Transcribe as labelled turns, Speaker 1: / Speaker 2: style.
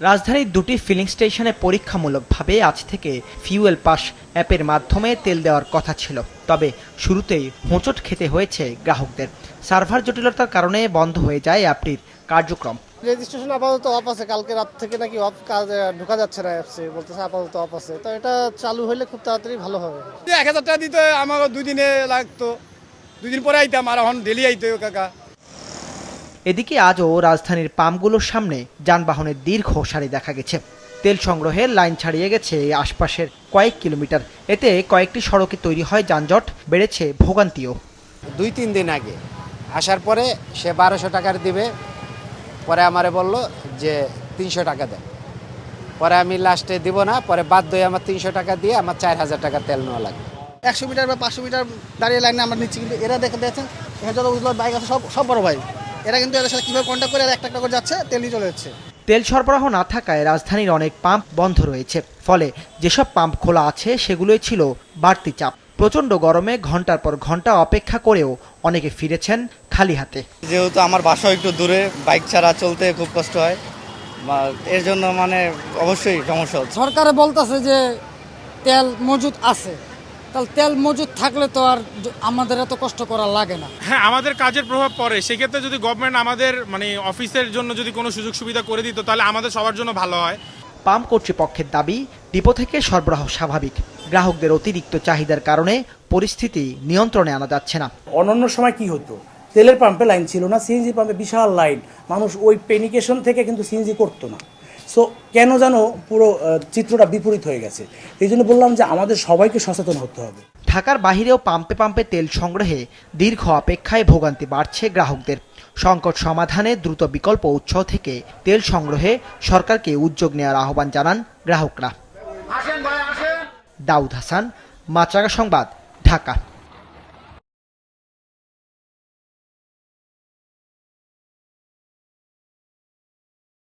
Speaker 1: রাজধানীর দুটি ফিলিং স্টেশনে পরীক্ষামূলকভাবে আজ থেকে ফিউয়েল পাস অ্যাপের মাধ্যমে তেল দেওয়ার কথা ছিল, তবে শুরুতেই হোঁচট খেতে হয়েছে গ্রাহকদের। সার্ভার জটিলতার কারণে বন্ধ হয়ে যায় অ্যাপটির কার্যক্রম।
Speaker 2: রেজিস্ট্রেশন আপাতত অফ আছে, কালকে রাত থেকে নাকি অফ, কাজ ঢোকা যাচ্ছে না অ্যাপসে, বলতেছে আপাতত অফ আছে। তো এটা চালু হলে খুব তাড়াতাড়ি ভালো হবে।
Speaker 3: 1000 টাকা দিতে আমার 2 দিনে লাগতো, 2 দিন পরে আইতাম, আর এখন ডেলি আইতে কাকা।
Speaker 1: এদিকে আজও রাজধানীর পাম্পগুলোর সামনে যানবাহনের দীর্ঘ সারি দেখা গেছে। তেল সংগ্রহের লাইন ছাড়িয়ে গেছে আশপাশের কয়েক কিলোমিটার। এতে কয়েকটি সড়কে তৈরি হয় যানজট, বেড়েছে ভোগান্তিও।
Speaker 4: 2-3 দিন আগে আসার পরে সে 1200 টাকার দিবে, পরে আমারে বলল যে 300 টাকা দেন। পরে আমি লাস্টে দিব না, পরে বাধ্য হয়ে আমার 300 টাকা দিয়ে আমার 4000 টাকা তেল নেওয়া লাগে।
Speaker 2: 100 মিটার বা 500 মিটার দাঁড়িয়ে লাইনে আমরা নিচ্ছি, কিন্তু এরা দেখেন এখানে যত উজলার বাইক আছে সব বড় ভাই, এরা কিন্তু এদের সাথে কীভাবে কন্ট্যাক্ট করে একটা করে যাচ্ছে, তেল নিয়ে চলে যাচ্ছে।
Speaker 1: তেল সরবরাহ না থাকায় রাজধানীর অনেক পাম্প বন্ধ রয়েছে, ফলে যেসব পাম্প খোলা আছে সেগুলোই ছিল বাড়তি চাপ। প্রচণ্ড গরমে ঘন্টার পর ঘন্টা অপেক্ষা করেও অনেকে ফিরেছেন খালি হাতে।
Speaker 5: যেহেতু আমার বাসা একটু দূরে, বাইক ছাড়া চলতে খুব কষ্ট হয়, এর জন্য অবশ্যই সমস্যা হচ্ছে।
Speaker 6: সরকারে বলতেছে যে তেল মজুদ আছে, তাহলে তেল মজুদ থাকলে তো আর আমাদের এত কষ্ট করা লাগে না।
Speaker 7: হ্যাঁ, আমাদের কাজের প্রভাব পড়ে। সেক্ষেত্রে যদি গভর্নমেন্ট আমাদের অফিসের জন্য যদি কোনো সুযোগ সুবিধা করে দিত, তাহলে আমাদের সবার জন্য ভালো হয়।
Speaker 1: পাম্প কর্তৃপক্ষের দাবি, ডিপো থেকে সরবরাহ স্বাভাবিক। গ্রাহকদের অতিরিক্ত চাহিদার কারণে পরিস্থিতি নিয়ন্ত্রণে আনা যাচ্ছে না।
Speaker 8: অন্যান্য সময় কি হতো, তেলের পাম্পে লাইন ছিল না, সিএনজি পাম্পে বিশাল লাইন, মানুষ ওই পেনিকেশন থেকে কিন্তু সিএনজি করতো না। সো কেন যেন পুরো চিত্রটা বিপরীত হয়ে গেছে। এই জন্য বললাম যে আমাদের সবাইকে সচেতন হতে হবে।
Speaker 1: ঢাকার বাহিরেও পাম্পে পাম্পে তেল সংগ্রহে দীর্ঘ অপেক্ষায় ভোগান্তি বাড়ছে গ্রাহকদের। সংকট সমাধানে দ্রুত বিকল্প উৎস থেকে তেল সংগ্রহে সরকারকে উদ্যোগ নেওয়ার আহ্বান জানান গ্রাহকরা। দাউদ হাসান, মাছরাঙা সংবাদ, ঢাকা।